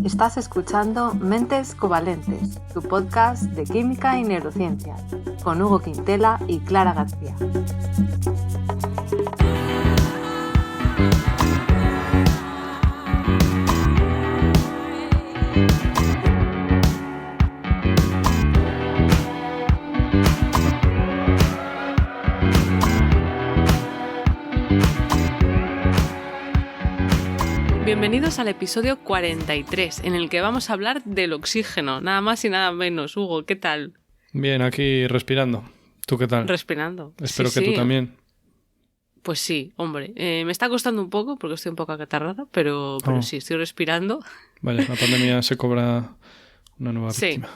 Estás escuchando Mentes Covalentes, tu podcast de química y neurociencias, con Hugo Quintela y Clara García. Bienvenidos al episodio 43, en el que vamos a hablar del oxígeno, nada más y nada menos. Hugo, ¿qué tal? Bien, aquí respirando. ¿Tú qué tal? Respirando. Espero que tú también. Pues sí, hombre. Me está costando un poco porque estoy un poco acatarrada, pero sí, estoy respirando. Vaya, la pandemia se cobra una nueva víctima.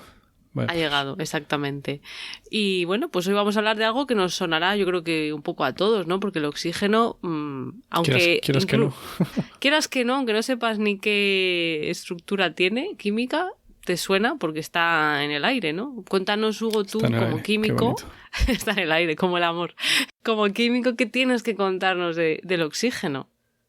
Vale. Ha llegado, exactamente. Y bueno, pues hoy vamos a hablar de algo que nos sonará, yo creo que un poco a todos, ¿no? Porque el oxígeno, aunque... Quieras que no. Quieras que no, aunque no sepas ni qué estructura tiene, química, te suena porque está en el aire, ¿no? Cuéntanos, Hugo, tú como químico... Está en el aire, como el amor. Como químico, ¿qué tienes que contarnos del oxígeno?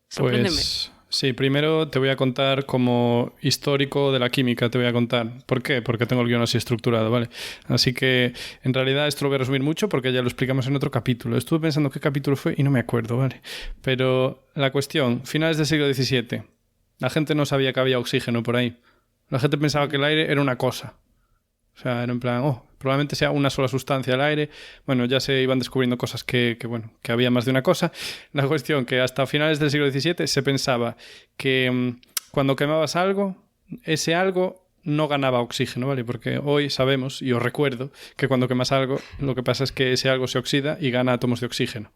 Sorpréndeme. Pues... Sí, primero te voy a contar como histórico de la química, te voy a contar. ¿Por qué? Porque tengo el guión así estructurado, ¿vale? Así que, en realidad, esto lo voy a resumir mucho porque ya lo explicamos en otro capítulo. Estuve pensando qué capítulo fue y no me acuerdo, ¿vale? Pero la cuestión, finales del siglo XVII, la gente no sabía que había oxígeno por ahí. La gente pensaba que el aire era una cosa. O sea, era en plan, probablemente sea una sola sustancia el aire. Bueno, ya se iban descubriendo cosas que había más de una cosa. La cuestión que hasta finales del siglo XVII se pensaba que cuando quemabas algo, ese algo no ganaba oxígeno, ¿vale? Porque hoy sabemos, y os recuerdo, que cuando quemas algo, lo que pasa es que ese algo se oxida y gana átomos de oxígeno.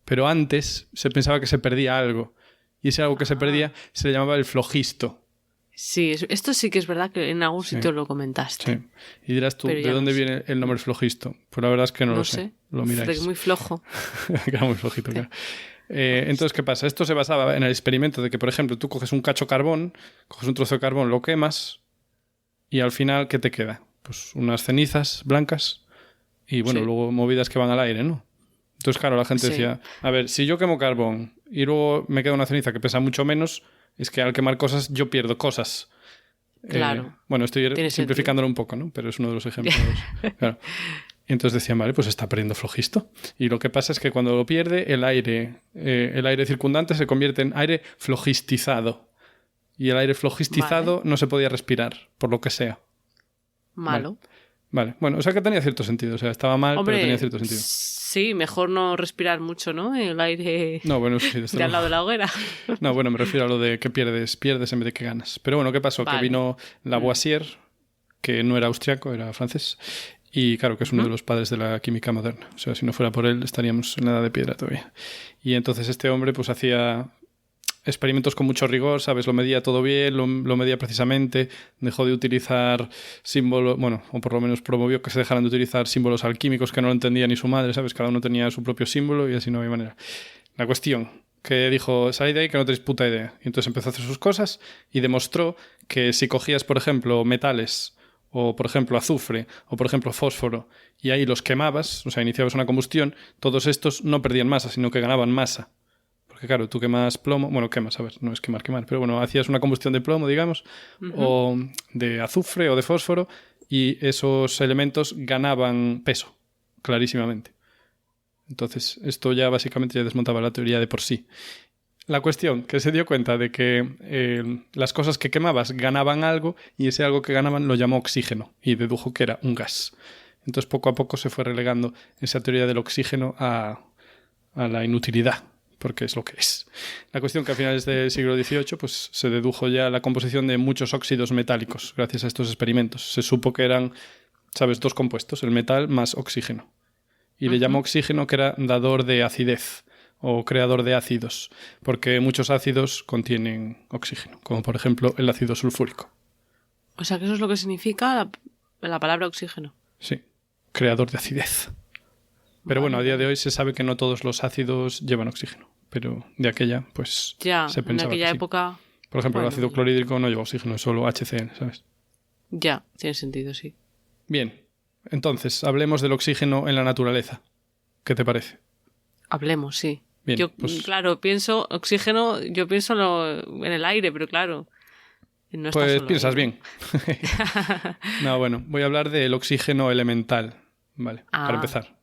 Pero antes se pensaba que se perdía algo. Y ese algo que se perdía se le llamaba el flogisto. Sí, esto sí que es verdad que en algún sitio lo comentaste. Sí. Y dirás tú, ¿de dónde viene el nombre flogisto? Pues la verdad es que no lo sé. Lo miráis. Muy flojo. Era muy flojito, claro. Entonces, ¿qué pasa? Esto se basaba en el experimento de que, por ejemplo, tú coges un cacho de carbón, coges un trozo de carbón, lo quemas y al final, ¿qué te queda? Pues unas cenizas blancas y, bueno, luego movidas que van al aire, ¿no? Entonces, claro, la gente decía, a ver, si yo quemo carbón y luego me queda una ceniza que pesa mucho menos... Es que al quemar cosas yo pierdo cosas. Claro. Bueno, estoy simplificándolo un poco, ¿no? Pero es uno de los ejemplos. Claro. Y entonces decían, vale, pues está perdiendo flogisto. Y lo que pasa es que cuando lo pierde, el aire circundante se convierte en aire flogistizado. Y el aire flogistizado no se podía respirar, por lo que sea. Malo. Vale. Bueno, o sea que tenía cierto sentido. O sea, estaba mal, pero tenía cierto sentido. Sí, mejor no respirar mucho, ¿no? El aire de al lado de la hoguera. No, bueno, me refiero a lo de que pierdes en vez de que ganas. Pero bueno, ¿qué pasó? Que vino Lavoisier, que no era austriaco, era francés. Y claro, que es uno de los padres de la química moderna. O sea, si no fuera por él, estaríamos en la edad de piedra todavía. Y entonces este hombre pues hacía experimentos con mucho rigor, ¿sabes? Lo medía todo bien, lo medía precisamente, dejó de utilizar símbolos, bueno, o por lo menos promovió que se dejaran de utilizar símbolos alquímicos que no lo entendía ni su madre, ¿sabes? Cada uno tenía su propio símbolo y así no había manera. La cuestión, que dijo, salid de ahí que no tenéis puta idea. Y entonces empezó a hacer sus cosas y demostró que si cogías, por ejemplo, metales, o por ejemplo azufre, o por ejemplo fósforo, y ahí los quemabas, o sea, iniciabas una combustión, todos estos no perdían masa, sino que ganaban masa. Porque claro, tú quemas plomo, bueno, quemas, a ver, no es quemar, pero bueno, hacías una combustión de plomo, digamos, o de azufre o de fósforo, y esos elementos ganaban peso, clarísimamente. Entonces, esto ya básicamente ya desmontaba la teoría de por sí. La cuestión, que se dio cuenta de que las cosas que quemabas ganaban algo, y ese algo que ganaban lo llamó oxígeno, y dedujo que era un gas. Entonces, poco a poco se fue relegando esa teoría del oxígeno a la inutilidad, porque es lo que es. La cuestión que a finales del siglo XVIII pues, se dedujo ya la composición de muchos óxidos metálicos gracias a estos experimentos. Se supo que eran, ¿sabes?, dos compuestos, el metal más oxígeno. Y le llamó oxígeno que era dador de acidez o creador de ácidos, porque muchos ácidos contienen oxígeno, como por ejemplo el ácido sulfúrico. O sea que eso es lo que significa la palabra oxígeno. Sí, creador de acidez. Pero bueno, a día de hoy se sabe que no todos los ácidos llevan oxígeno. Pero de aquella, pues se pensaba en aquella época... Por ejemplo, el ácido clorhídrico no lleva oxígeno, es solo HCN, ¿sabes? Ya, tiene sentido, sí. Bien, entonces, hablemos del oxígeno en la naturaleza. ¿Qué te parece? Hablemos, sí. Bien, yo, claro, pienso oxígeno, yo pienso en el aire, pero claro, No está pues solo piensas ahí. Bien. No, bueno, voy a hablar del oxígeno elemental, ¿vale? Para empezar.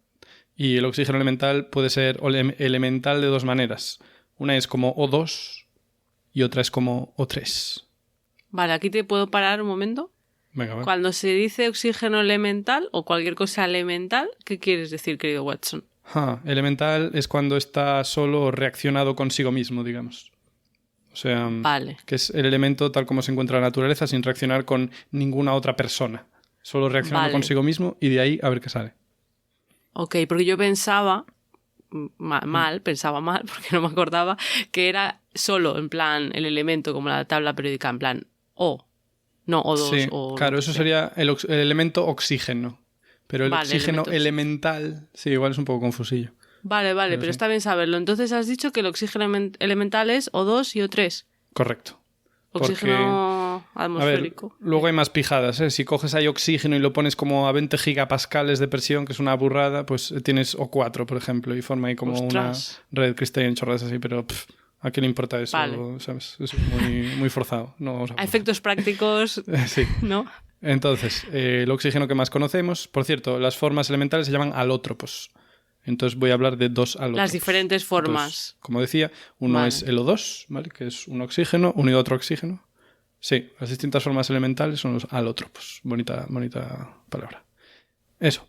Y el oxígeno elemental puede ser elemental de dos maneras. Una es como O2 y otra es como O3. Vale, aquí te puedo parar un momento. Venga, vale. Cuando se dice oxígeno elemental o cualquier cosa elemental, ¿qué quieres decir, querido Watson? Elemental es cuando está solo reaccionado consigo mismo, digamos. O sea, vale. Que es el elemento tal como se encuentra en la naturaleza sin reaccionar con ninguna otra persona. Solo reaccionando consigo mismo y de ahí a ver qué sale. Ok, porque yo pensaba pensaba mal, porque no me acordaba, que era solo, en plan, el elemento como la tabla periódica, en plan, O, no O2. Sí, claro, eso sería el elemento oxígeno. Pero el oxígeno elemental, sí, igual es un poco confusillo. Vale, pero sí. Está bien saberlo. Entonces has dicho que el oxígeno elemental es O2 y O3. Correcto. Oxígeno atmosférico. A ver, luego hay más pijadas, ¿eh? Si coges ahí oxígeno y lo pones como a 20 gigapascales de presión, que es una burrada, pues tienes O4, por ejemplo, y forma ahí como una red cristalina en chorradas así, pero ¿a qué le importa eso? Vale. ¿Sabes? Eso es muy, muy forzado. No, a efectos prácticos, sí. ¿no? Entonces, el oxígeno que más conocemos, por cierto, las formas elementales se llaman alótropos. Entonces voy a hablar de dos alótropos. Las diferentes formas. Entonces, como decía, uno es el O2, ¿vale? Que es un oxígeno unido a otro oxígeno. Sí, las distintas formas elementales son los alótropos. Bonita palabra. Eso.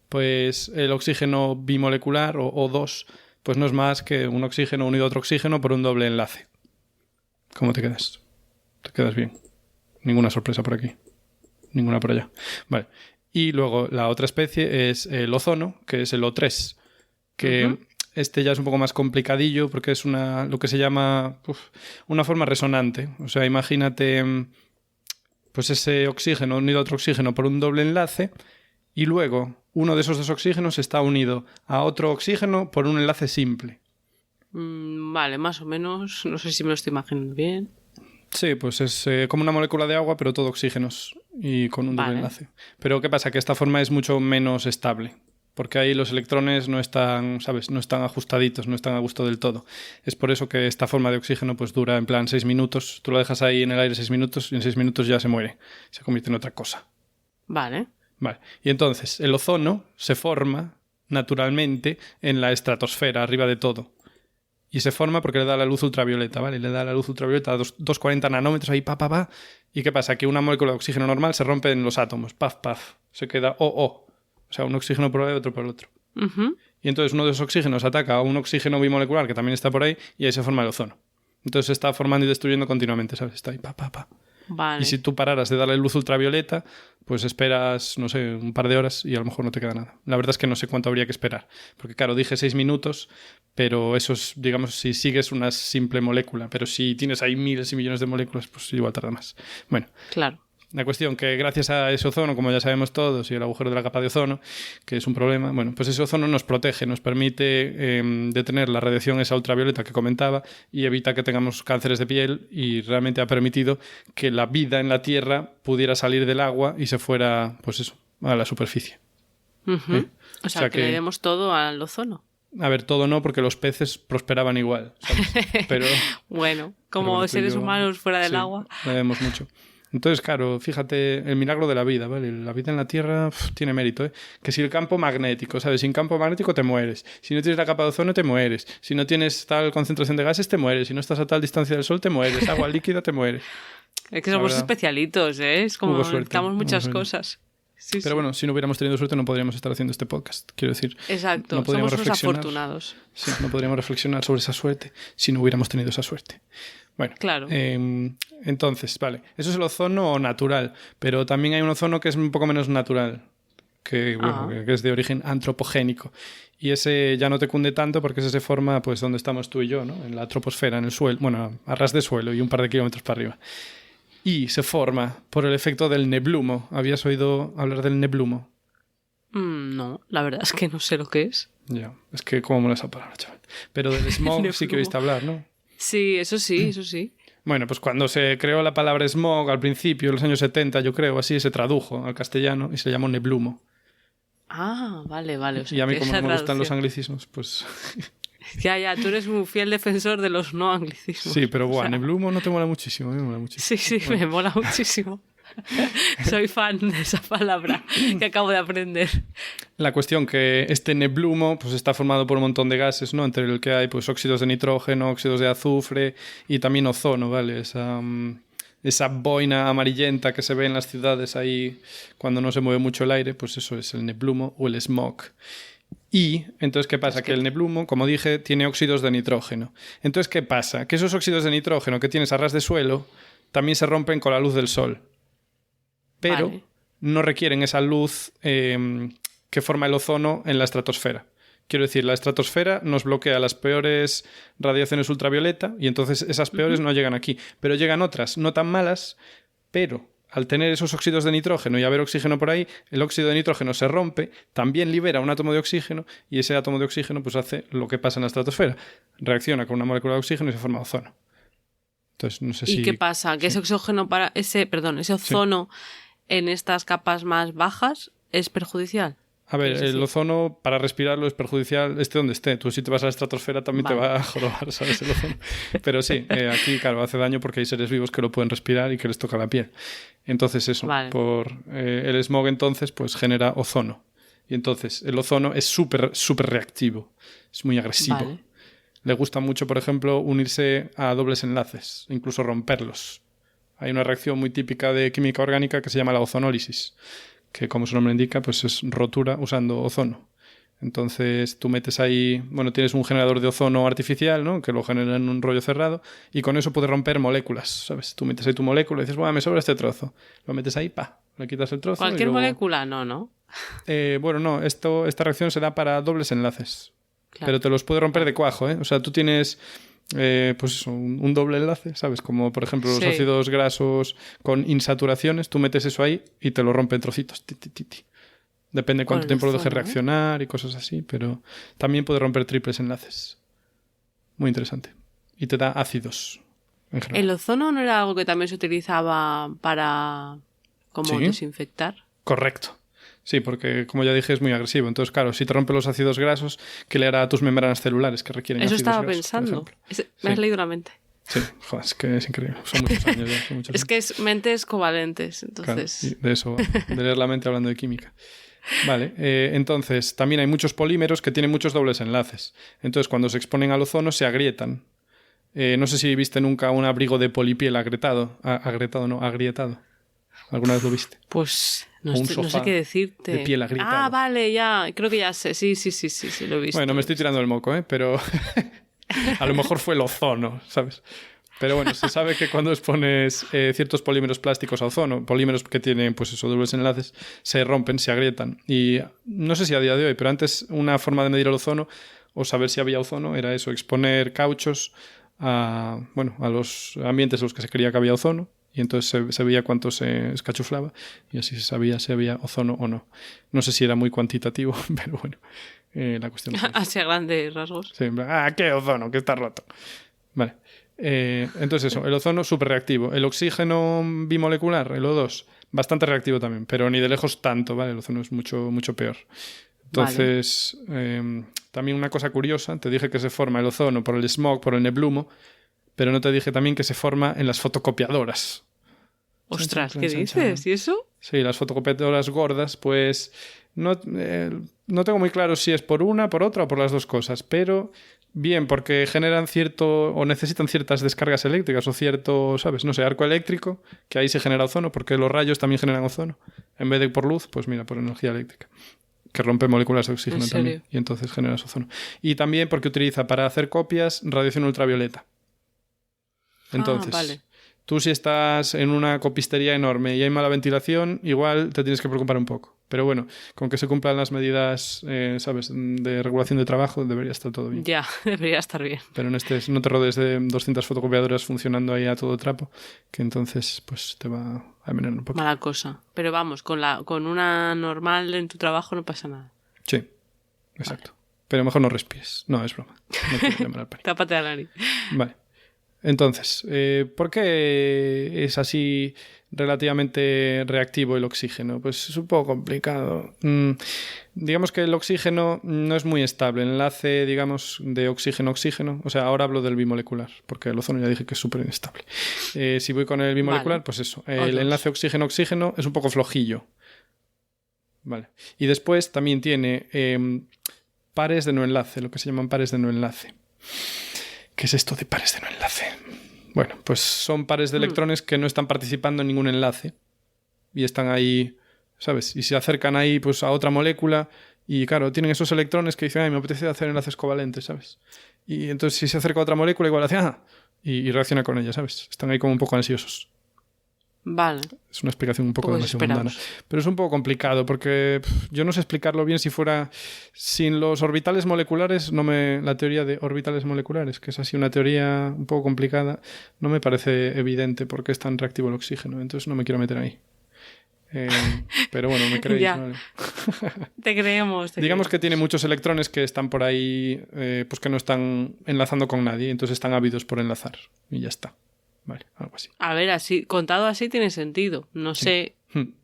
Pues el oxígeno bimolecular o O2, pues no es más que un oxígeno unido a otro oxígeno por un doble enlace. ¿Cómo te quedas? ¿Te quedas bien? Ninguna sorpresa por aquí. Ninguna por allá. Vale. Y luego la otra especie es el ozono, que es el O3, que este ya es un poco más complicadillo porque es lo que se llama una forma resonante. O sea, imagínate pues ese oxígeno unido a otro oxígeno por un doble enlace y luego uno de esos dos oxígenos está unido a otro oxígeno por un enlace simple. Vale, más o menos. No sé si me lo estoy imaginando bien. Sí, pues es como una molécula de agua, pero todo oxígenos y con un doble enlace. Pero ¿qué pasa? Que esta forma es mucho menos estable, porque ahí los electrones no están, ¿sabes? No están ajustaditos, no están a gusto del todo. Es por eso que esta forma de oxígeno pues dura en plan 6 minutos. Tú lo dejas ahí en el aire 6 minutos y en 6 minutos ya se muere. Se convierte en otra cosa. Vale. Y entonces el ozono se forma naturalmente en la estratosfera, arriba de todo. Y se forma porque le da la luz ultravioleta, ¿vale? Le da la luz ultravioleta a 240 nanómetros ahí, pa. ¿Y qué pasa? Que una molécula de oxígeno normal se rompe en los átomos, paf. Se queda O. O sea, un oxígeno por un lado y otro por el otro. Y entonces uno de esos oxígenos ataca a un oxígeno bimolecular que también está por ahí y ahí se forma el ozono. Entonces se está formando y destruyendo continuamente, ¿sabes? Está ahí, pa. Vale. Y si tú pararas de darle luz ultravioleta, pues esperas, no sé, un par de horas y a lo mejor no te queda nada. La verdad es que no sé cuánto habría que esperar. Porque claro, dije 6 minutos, pero eso es, digamos, si sigues una simple molécula. Pero si tienes ahí miles y millones de moléculas, pues igual tarda más. Bueno. Claro. La cuestión que gracias a ese ozono, como ya sabemos todos, y el agujero de la capa de ozono, que es un problema, bueno, pues ese ozono nos protege, nos permite detener la radiación esa ultravioleta que comentaba y evita que tengamos cánceres de piel y realmente ha permitido que la vida en la Tierra pudiera salir del agua y se fuera, pues eso, a la superficie. O sea, que le demos todo al ozono. A ver, todo no, porque los peces prosperaban igual, ¿sabes? Pero, bueno, como seres humanos fuera del agua. Le debemos mucho. Entonces, claro, fíjate, el milagro de la vida, ¿vale? La vida en la Tierra tiene mérito, ¿eh? Que si el campo magnético, ¿sabes? Sin campo magnético te mueres. Si no tienes la capa de ozono te mueres. Si no tienes tal concentración de gases te mueres. Si no estás a tal distancia del sol te mueres. Agua líquida te mueres. Es que somos especialitos, ¿eh? Es como necesitamos muchas cosas. Sí, pero bueno, si no hubiéramos tenido suerte no podríamos estar haciendo este podcast. Quiero decir, exacto, no podríamos somos unos afortunados. Sí, no podríamos reflexionar sobre esa suerte si no hubiéramos tenido esa suerte. Bueno, claro. Entonces, vale, eso es el ozono natural, pero también hay un ozono que es un poco menos natural, que es de origen antropogénico. Y ese ya no te cunde tanto porque ese se forma pues donde estamos tú y yo, ¿no? En la troposfera, en el suelo, bueno, a ras de suelo y un par de kilómetros para arriba. Y se forma por el efecto del neblumo. ¿Habías oído hablar del neblumo? No, la verdad es que no sé lo que es. Ya, es que cómo mola esa palabra, chaval. Pero del smog sí que oíste hablar, ¿no? Sí, eso sí. Bueno, pues cuando se creó la palabra smog al principio, en los años 70, yo creo, así se tradujo al castellano y se llamó neblumo. Ah, vale. O sea, y a mí como no me gustan los anglicismos, pues Ya, tú eres un fiel defensor de los no anglicismos. Sí, pero bueno, Neblumo no te mola muchísimo, a mí me mola muchísimo. Sí, bueno. Me mola muchísimo. Soy fan de esa palabra que acabo de aprender. La cuestión que este neblumo pues está formado por un montón de gases, ¿no? Entre el que hay pues óxidos de nitrógeno, óxidos de azufre y también ozono, ¿vale? Esa boina amarillenta que se ve en las ciudades ahí cuando no se mueve mucho el aire, pues eso es el neblumo o el smog. Y entonces, ¿qué pasa? Que el neblumo, como dije, tiene óxidos de nitrógeno. Entonces, ¿qué pasa? Que esos óxidos de nitrógeno que tienes a ras de suelo también se rompen con la luz del sol. Pero no requieren esa luz que forma el ozono en la estratosfera. Quiero decir, la estratosfera nos bloquea las peores radiaciones ultravioleta y entonces esas peores no llegan aquí. Pero llegan otras, no tan malas, pero al tener esos óxidos de nitrógeno y haber oxígeno por ahí, el óxido de nitrógeno se rompe, también libera un átomo de oxígeno y ese átomo de oxígeno pues hace lo que pasa en la estratosfera. Reacciona con una molécula de oxígeno y se forma ozono. Entonces, no sé si... ¿Y qué pasa? Que ese oxígeno ese ozono... Sí. En estas capas más bajas es perjudicial. A ver, el ozono para respirarlo es perjudicial esté donde esté. Tú si te vas a la estratosfera también te va a jorobar, ¿sabes? El ozono. Pero sí, aquí, claro, hace daño porque hay seres vivos que lo pueden respirar y que les toca la piel. Entonces eso, por el smog entonces pues genera ozono. Y entonces el ozono es súper reactivo, es muy agresivo. Vale. Le gusta mucho, por ejemplo, unirse a dobles enlaces, incluso romperlos. Hay una reacción muy típica de química orgánica que se llama la ozonólisis, que como su nombre indica, pues es rotura usando ozono. Entonces tú metes ahí, tienes un generador de ozono artificial, ¿no? Que lo genera en un rollo cerrado y con eso puedes romper moléculas, ¿sabes? Tú metes ahí tu molécula y dices, me sobra este trozo. Lo metes ahí, le quitas el trozo. ¿Cualquier luego... molécula? No. No, esta reacción se da para dobles enlaces. Claro. Pero te los puede romper de cuajo, ¿eh? O sea, tú tienes... pues eso, un doble enlace, ¿sabes? Como por ejemplo los ácidos grasos con insaturaciones, tú metes eso ahí y te lo rompe en trocitos. Depende cuánto tiempo lo dejes reaccionar y cosas así, pero también puede romper triples enlaces. Muy interesante. Y te da ácidos. En general. ¿El ozono no era algo que también se utilizaba para desinfectar? Correcto. Sí, porque como ya dije es muy agresivo. Entonces, claro, si te rompe los ácidos grasos, ¿qué le hará a tus membranas celulares que requieren ácidos grasos? Eso estaba pensando. Me has leído la mente. Sí, joder, es que es increíble. Son muchos años ya. Es que es mentes covalentes, entonces... Claro, de eso, de leer la mente hablando de química. Vale, entonces también hay muchos polímeros que tienen muchos dobles enlaces. Entonces, cuando se exponen al ozono, se agrietan. No sé si viste nunca un abrigo de polipiel agrietado. ¿Alguna vez lo viste? Pues no sé qué decirte. De piel agrietada. Ah, vale, ya. Creo que ya sé. Sí, lo he visto. Bueno, me estoy tirando el moco, pero a lo mejor fue el ozono, ¿sabes? Pero bueno, se sabe que cuando expones ciertos polímeros plásticos a ozono, polímeros que tienen pues eso, dobles enlaces, se rompen, se agrietan. Y no sé si a día de hoy, pero antes una forma de medir el ozono o saber si había ozono era eso, exponer cauchos a los ambientes en los que se creía que había ozono. Y entonces se veía cuánto se escachuflaba y así se sabía si había ozono o no. No sé si era muy cuantitativo, pero bueno, la cuestión es... Así a grandes rasgos. Sí, ¿qué ozono? Que está roto. Vale. Entonces eso, el ozono súper reactivo. El oxígeno bimolecular, el O2, bastante reactivo también, pero ni de lejos tanto, ¿vale? El ozono es mucho, mucho peor. Entonces, también una cosa curiosa, te dije que se forma el ozono por el smog, por el neblumo, pero no te dije también que se forma en las fotocopiadoras. Ostras, ¿qué dices? ¿Y eso? Sí, las fotocopiadoras gordas, pues no tengo muy claro si es por una, por otra o por las dos cosas, pero bien, porque generan o necesitan ciertas descargas eléctricas o cierto, ¿sabes? No sé, arco eléctrico, que ahí se genera ozono, porque los rayos también generan ozono. En vez de por luz, pues mira, por energía eléctrica, que rompe moléculas de oxígeno también, y entonces genera ozono. Y también porque utiliza para hacer copias radiación ultravioleta. Entonces, tú si estás en una copistería enorme y hay mala ventilación, igual te tienes que preocupar un poco. Pero bueno, con que se cumplan las medidas, ¿sabes?, de regulación de trabajo, debería estar todo bien. Ya, debería estar bien. Pero no te rodees de 200 fotocopiadoras funcionando ahí a todo trapo, que entonces pues te va a envenenar un poco. Mala cosa. Pero vamos, con una normal en tu trabajo no pasa nada. Sí, exacto. Vale. Pero mejor no respires. No, es broma. No quiero llamar al pánico. Tápate la nariz. Vale. Entonces, ¿por qué es así relativamente reactivo el oxígeno? Pues es un poco complicado. Digamos que el oxígeno no es muy estable. El enlace, digamos, de oxígeno-oxígeno, o sea, ahora hablo del bimolecular, porque el ozono ya dije que es súper inestable. Si voy con el bimolecular, vale, pues eso. El enlace oxígeno-oxígeno es un poco flojillo. Vale. Y después también tiene pares de no enlace, lo que se llaman pares de no enlace. ¿Qué es esto de pares de no enlace? Bueno, pues son pares de electrones que no están participando en ningún enlace y están ahí, ¿sabes? Y se acercan ahí pues a otra molécula y claro, tienen esos electrones que dicen, ay, me apetece hacer enlaces covalentes, ¿sabes? Y entonces si se acerca a otra molécula igual hace, y reacciona con ella, ¿sabes? Están ahí como un poco ansiosos. Vale. Es una explicación un poco demasiado mundana. Pero es un poco complicado porque yo no sé explicarlo bien si fuera sin los orbitales moleculares. La teoría de orbitales moleculares, que es así una teoría un poco complicada, no me parece evidente por qué es tan reactivo el oxígeno. Entonces no me quiero meter ahí. Pero bueno, me creéis. ¿Vale? Te creemos. Digamos que tiene muchos electrones que están por ahí, pues que no están enlazando con nadie. Entonces están ávidos por enlazar. Y ya está. Vale, algo así. A ver, así, contado así tiene sentido. No sé,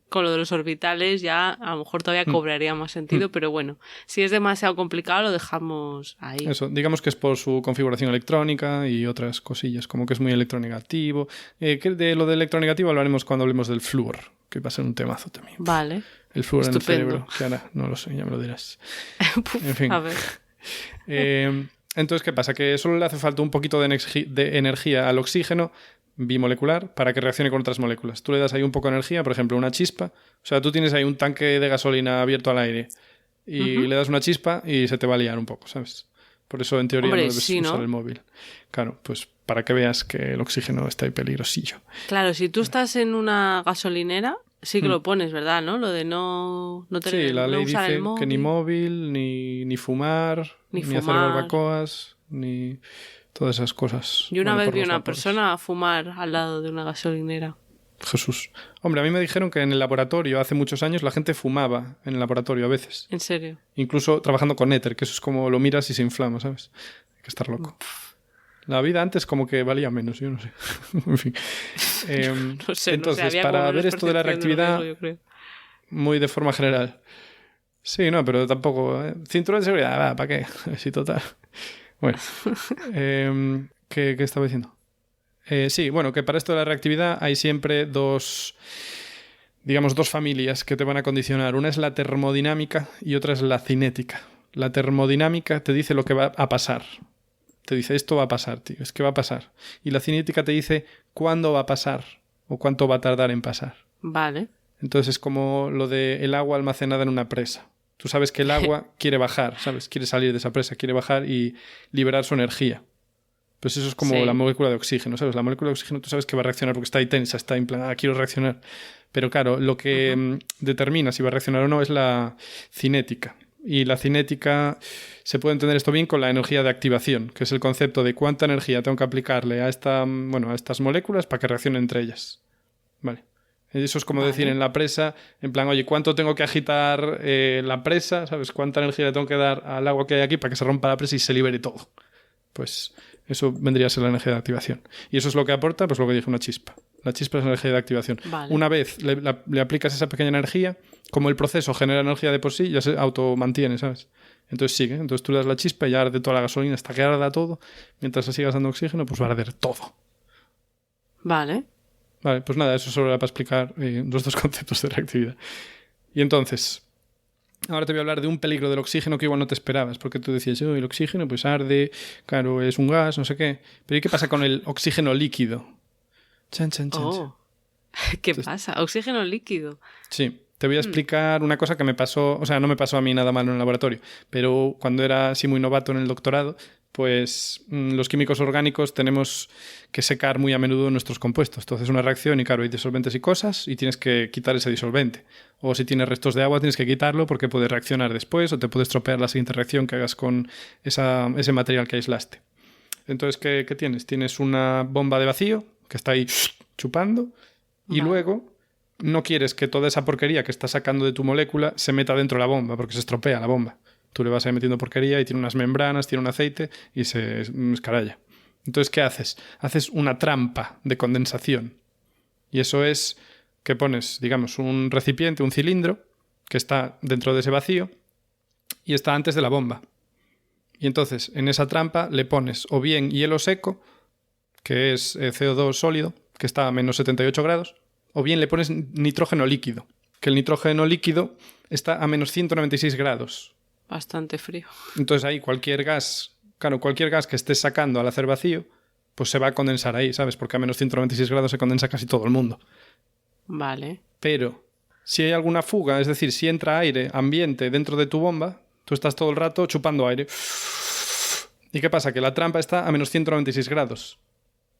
con lo de los orbitales ya a lo mejor todavía cobraría más sentido, pero bueno, si es demasiado complicado lo dejamos ahí. Eso, digamos que es por su configuración electrónica y otras cosillas, como que es muy electronegativo. De lo de electronegativo hablaremos cuando hablemos del flúor, que va a ser un temazo también. Vale. El flúor en el cerebro, que ahora no lo sé, ya me lo dirás. En fin. A ver. Entonces, ¿qué pasa? Que solo le hace falta un poquito de energía al oxígeno bimolecular para que reaccione con otras moléculas. Tú le das ahí un poco de energía, por ejemplo, una chispa. O sea, tú tienes ahí un tanque de gasolina abierto al aire y le das una chispa y se te va a liar un poco, ¿sabes? Por eso, en teoría, no debes usar el móvil. Claro, pues para que veas que el oxígeno está ahí peligrosillo. Claro, si tú estás en una gasolinera, sí que lo pones, ¿verdad? ¿No? Lo de no tener, sí, la ley usar dice el móvil. Que ni móvil, ni fumar, ni hacer barbacoas, ni todas esas cosas. Yo una vez vi a una persona fumar al lado de una gasolinera. Jesús. Hombre, a mí me dijeron que en el laboratorio, hace muchos años, la gente fumaba en el laboratorio a veces. ¿En serio? Incluso trabajando con éter, que eso es como lo miras y se inflama, ¿sabes? Hay que estar loco. La vida antes como que valía menos, yo no sé. En fin. No sé, entonces, para ver esto de la reactividad, muy de forma general. Sí, no, pero tampoco. Cinturón de seguridad, ¿para qué? Sí, total. Bueno. ¿Qué estaba diciendo? Sí, bueno, que para esto de la reactividad hay siempre dos familias que te van a condicionar. Una es la termodinámica y otra es la cinética. La termodinámica te dice lo que va a pasar. Te dice, esto va a pasar, tío, es que va a pasar. Y la cinética te dice cuándo va a pasar o cuánto va a tardar en pasar. Vale. Entonces es como lo del agua almacenada en una presa. Tú sabes que el agua quiere bajar, ¿sabes? Quiere salir de esa presa, quiere bajar y liberar su energía. Pues eso es como la molécula de oxígeno, ¿sabes? La molécula de oxígeno tú sabes que va a reaccionar porque está ahí tensa, está en plan, quiero reaccionar. Pero claro, lo que determina si va a reaccionar o no es la cinética. Y la cinética se puede entender esto bien con la energía de activación, que es el concepto de cuánta energía tengo que aplicarle a estas moléculas para que reaccionen entre ellas. Vale. Eso es como decir en la presa, en plan, oye, ¿cuánto tengo que agitar la presa? ¿Sabes? ¿Cuánta energía le tengo que dar al agua que hay aquí para que se rompa la presa y se libere todo? Pues eso vendría a ser la energía de activación. Y eso es lo que aporta, pues lo que dije, una chispa. La chispa es la energía de activación. Vale. Una vez le aplicas esa pequeña energía, como el proceso genera energía de por sí, ya se automantiene, ¿sabes? Entonces sigue. Entonces tú le das la chispa y ya arde toda la gasolina hasta que arda todo. Mientras le sigas dando oxígeno, pues va a arder todo. Vale. Vale, pues nada, eso solo era para explicar los dos conceptos de reactividad. Y entonces, ahora te voy a hablar de un peligro del oxígeno que igual no te esperabas, porque tú decías, el oxígeno pues arde, claro, es un gas, no sé qué. Pero ¿y qué pasa con el oxígeno líquido? Chan. ¿Qué pasa? ¿Oxígeno líquido? Sí. Te voy a explicar una cosa que me pasó, o sea, no me pasó a mí nada malo en el laboratorio, pero cuando era así muy novato en el doctorado, pues los químicos orgánicos tenemos que secar muy a menudo nuestros compuestos. Entonces una reacción y claro, hay disolventes y cosas y tienes que quitar ese disolvente. O si tienes restos de agua tienes que quitarlo porque puede reaccionar después o te puede estropear la siguiente reacción que hagas con ese material que aislaste. Entonces, ¿qué tienes? Tienes una bomba de vacío que está ahí chupando y luego no quieres que toda esa porquería que estás sacando de tu molécula se meta dentro de la bomba porque se estropea la bomba. Tú le vas a ir metiendo porquería y tiene unas membranas, tiene un aceite y se escaralla. Entonces, ¿qué haces? Haces una trampa de condensación. Y eso es que pones, digamos, un recipiente, un cilindro, que está dentro de ese vacío y está antes de la bomba. Y entonces, en esa trampa le pones o bien hielo seco, que es CO2 sólido, que está a menos 78 grados, o bien le pones nitrógeno líquido, que el nitrógeno líquido está a menos 196 grados. Bastante frío. Entonces ahí cualquier gas que estés sacando al hacer vacío, pues se va a condensar ahí, ¿sabes? Porque a menos 196 grados se condensa casi todo el mundo. Vale. Pero si hay alguna fuga, es decir, si entra aire, ambiente dentro de tu bomba, tú estás todo el rato chupando aire. ¿Y qué pasa? Que la trampa está a menos 196 grados.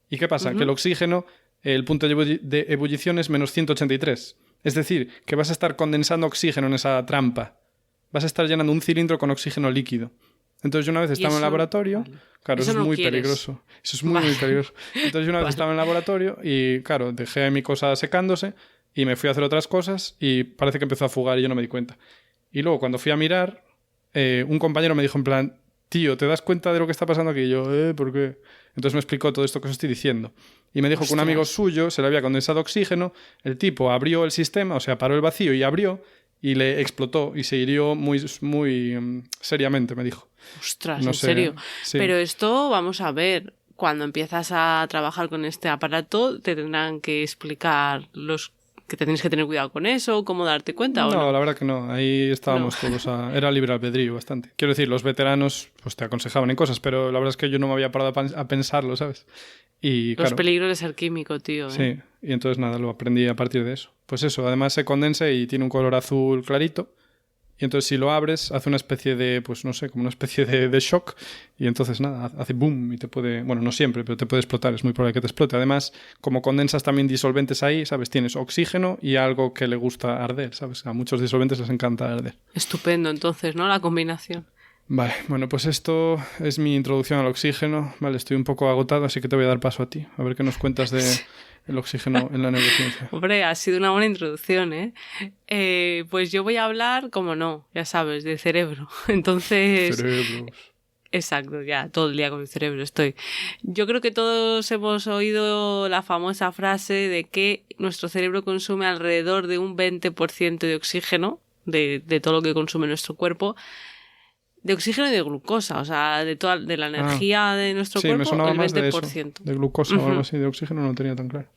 ¿Y qué pasa? Que el oxígeno, el punto de ebullición es menos 183. Es decir, que vas a estar condensando oxígeno en esa trampa. Vas a estar llenando un cilindro con oxígeno líquido. Entonces yo una vez estaba en el laboratorio... Vale. Claro, eso es muy peligroso. Eso es muy peligroso. Entonces yo una vez estaba en el laboratorio y, claro, dejé mi cosa secándose y me fui a hacer otras cosas y parece que empezó a fugar y yo no me di cuenta. Y luego cuando fui a mirar, un compañero me dijo en plan, tío, ¿te das cuenta de lo que está pasando aquí? Y yo, ¿por qué? Entonces me explicó todo esto que os estoy diciendo. Y me dijo que un amigo suyo se le había condensado oxígeno, el tipo abrió el sistema, o sea, paró el vacío y abrió, y le explotó y se hirió muy seriamente, me dijo. Ostras, no, ¿en serio? Sí. Pero esto, vamos a ver, cuando empiezas a trabajar con este aparato, te tendrán que explicar que te tienes que tener cuidado con eso, cómo darte cuenta, ¿o no? No, la verdad que no. Ahí estábamos todos era libre albedrío bastante. Quiero decir, los veteranos pues te aconsejaban en cosas, pero la verdad es que yo no me había parado a pensarlo, ¿sabes? Y, los peligros de ser químico, tío. Sí, y entonces nada, lo aprendí a partir de eso. Pues eso, además se condensa y tiene un color azul clarito. Y entonces si lo abres, hace una especie de, pues no sé, como una especie de shock. Y entonces nada, hace boom y te puede, bueno, no siempre, pero te puede explotar. Es muy probable que te explote. Además, como condensas también disolventes ahí, ¿sabes? Tienes oxígeno y algo que le gusta arder, ¿sabes? A muchos disolventes les encanta arder. Estupendo, entonces, ¿no? La combinación. Vale, bueno, pues esto es mi introducción al oxígeno. Vale, estoy un poco agotado, así que te voy a dar paso a ti. A ver qué nos cuentas de el oxígeno en la neurociencia. Hombre, ha sido una buena introducción, ¿eh? Pues yo voy a hablar, como no, ya sabes, de cerebro. Entonces... Cerebros. Exacto, ya todo el día con el cerebro estoy. Yo creo que todos hemos oído la famosa frase de que nuestro cerebro consume alrededor de un 20% de oxígeno, de todo lo que consume nuestro cuerpo, de oxígeno y de glucosa, o sea, de la energía de nuestro cuerpo, me sonaba el 20%. Más de eso, de glucosa o algo así, de oxígeno no lo tenía tan claro.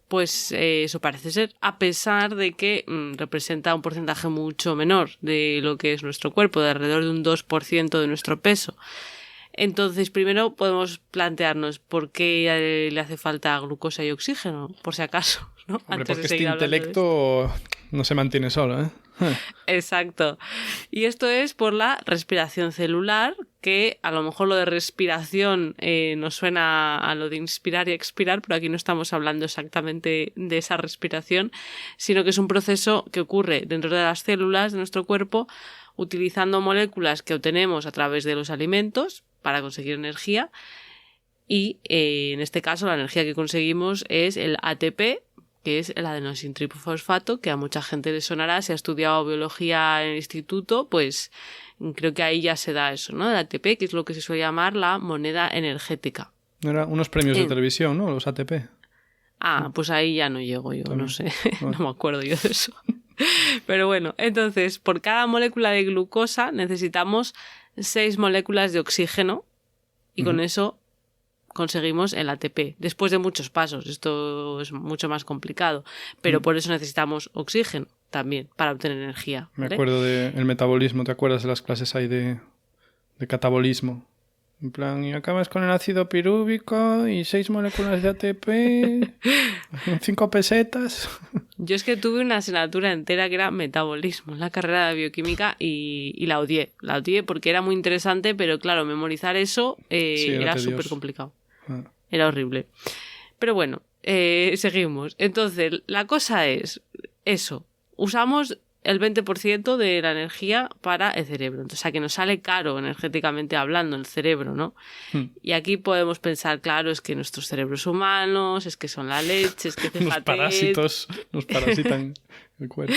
Pues eso parece ser, a pesar de que representa un porcentaje mucho menor de lo que es nuestro cuerpo, de alrededor de un 2% de nuestro peso. Entonces, primero podemos plantearnos por qué le hace falta glucosa y oxígeno, por si acaso, ¿no? Hombre, antes porque este intelecto no se mantiene solo, ¿eh? Exacto. Y esto es por la respiración celular, que a lo mejor lo de respiración nos suena a lo de inspirar y expirar, pero aquí no estamos hablando exactamente de esa respiración, sino que es un proceso que ocurre dentro de las células de nuestro cuerpo utilizando moléculas que obtenemos a través de los alimentos para conseguir energía y en este caso la energía que conseguimos es el ATP, que es el adenosintrifosfato, que a mucha gente le sonará. Si ha estudiado biología en el instituto, pues creo que ahí ya se da eso, ¿no? El ATP, que es lo que se suele llamar la moneda energética. Eran unos premios de televisión, ¿no? Los ATP. Ah, pues ahí ya no llego yo, también. No sé, no me acuerdo yo de eso. Pero bueno, entonces, por cada molécula de glucosa necesitamos 6 moléculas de oxígeno y con eso conseguimos el ATP, después de muchos pasos. Esto es mucho más complicado, pero por eso necesitamos oxígeno también, para obtener energía, ¿vale? Me acuerdo del metabolismo, ¿te acuerdas de las clases ahí de catabolismo? En plan, y acabas con el ácido pirúvico y 6 moléculas de ATP, 5 pesetas. Yo es que tuve una asignatura entera que era metabolismo en la carrera de bioquímica y la odié. La odié porque era muy interesante, pero claro, memorizar eso era súper complicado. Era horrible. Pero bueno, seguimos. Entonces, la cosa es eso. Usamos el 20% de la energía para el cerebro. Entonces, o sea, que nos sale caro energéticamente hablando el cerebro, ¿no? Y aquí podemos pensar, claro, es que nuestros cerebros humanos, es que son la leche, es que fíjate... Los parásitos nos parasitan el cuerpo.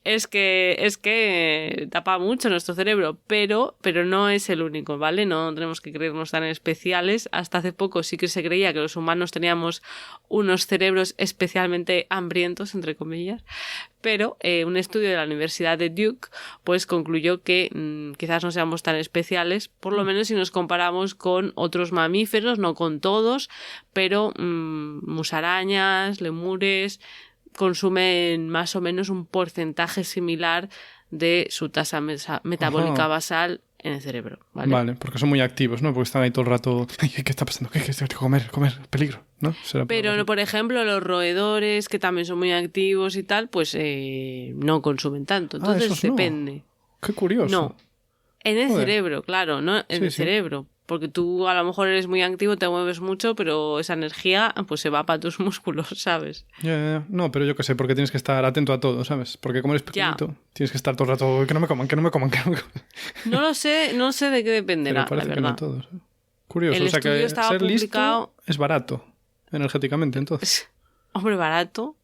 Es que tapa mucho nuestro cerebro, pero no es el único, ¿vale? No tenemos que creernos tan especiales. Hasta hace poco sí que se creía que los humanos teníamos unos cerebros especialmente hambrientos, entre comillas, pero un estudio de la Universidad de Duke pues concluyó que quizás no seamos tan especiales, por lo menos si nos comparamos con otros mamíferos, no con todos, pero musarañas, lemures consumen más o menos un porcentaje similar de su tasa metabólica basal en el cerebro. Vale, porque son muy activos, ¿no? Porque están ahí todo el rato. ¿Qué está pasando? ¿Qué comer, peligro, ¿no? Pero, por ejemplo, los roedores, que también son muy activos y tal, pues no consumen tanto. Entonces depende. No. Qué curioso. No, en el cerebro, claro, ¿no? En el cerebro. Porque tú a lo mejor eres muy activo, te mueves mucho, pero esa energía pues se va para tus músculos, ¿sabes? Ya. No, pero yo qué sé, porque tienes que estar atento a todo, ¿sabes? Porque como eres pequeñito, tienes que estar todo el rato, que no me coman. No lo sé, no sé de qué dependerá, pero parece la verdad. Que no todos. Curioso, o sea que ser listo es barato, energéticamente, entonces. Hombre, barato.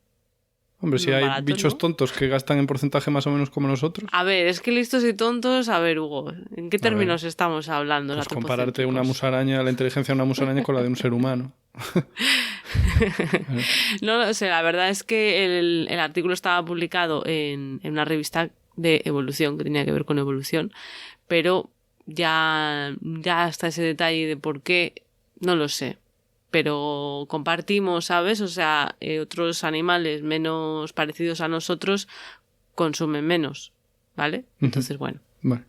Hombre, si hay bichos tontos que gastan en porcentaje más o menos como nosotros. A ver, es que listos y tontos, a ver, Hugo, ¿en qué términos estamos hablando? Pues compararte una musaraña, la inteligencia de una musaraña con la de un ser humano. No lo sé, la verdad es que el artículo estaba publicado en una revista de evolución, que tenía que ver con evolución, pero ya hasta ese detalle de por qué, no lo sé. Pero compartimos, ¿sabes? O sea, otros animales menos parecidos a nosotros consumen menos, ¿vale? Entonces, bueno. Vale.